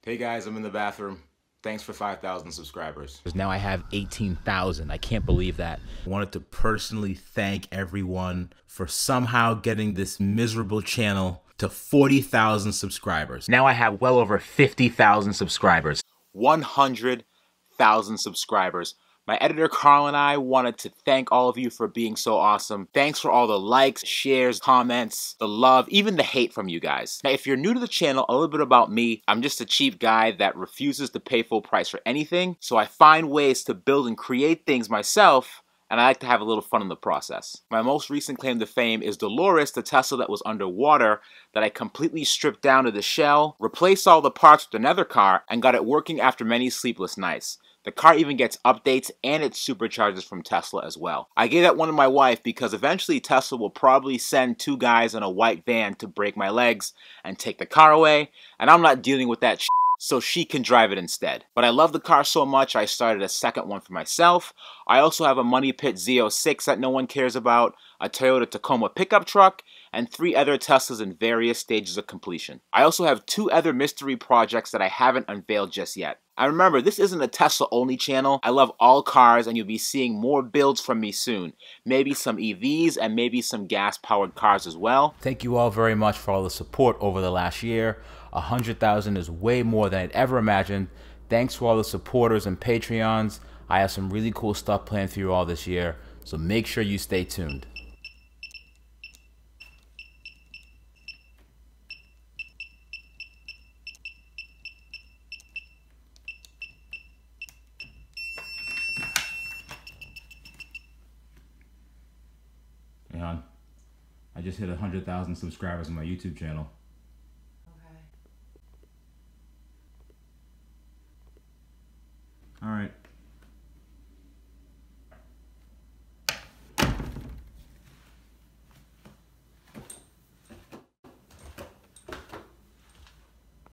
Hey guys, I'm in the bathroom. Thanks for 5,000 subscribers. Now I have 18,000. I can't believe that. I wanted to personally thank everyone for somehow getting this miserable channel to 40,000 subscribers. Now I have well over 50,000 subscribers. 100,000 subscribers. My editor Carl and I wanted to thank all of you for being so awesome. Thanks for all the likes, shares, comments, the love, even the hate from you guys. Now, if you're new to the channel, a little bit about me. I'm just a cheap guy that refuses to pay full price for anything, so I find ways to build and create things myself, and I like to have a little fun in the process. My most recent claim to fame is Dolores, the Tesla that was underwater, that I completely stripped down to the shell, replaced all the parts with another car, and got it working after many sleepless nights. The car even gets updates and it supercharges from Tesla as well. I gave that one to my wife because eventually Tesla will probably send two guys in a white van to break my legs and take the car away, and I'm not dealing with that shit, so she can drive it instead. But I love the car so much I started a second one for myself. I also have a Money Pit Z06 that no one cares about, a Toyota Tacoma pickup truck, and 3 other Teslas in various stages of completion. I also have 2 other mystery projects that I haven't unveiled just yet. And remember, this isn't a Tesla-only channel. I love all cars, and you'll be seeing more builds from me soon. Maybe some EVs, and maybe some gas-powered cars as well. Thank you all very much for all the support over the last year. 100,000 is way more than I'd ever imagined. Thanks to all the supporters and Patreons. I have some really cool stuff planned for you all this year, so make sure you stay tuned. Hey hon, I just hit 100,000 subscribers on my YouTube channel.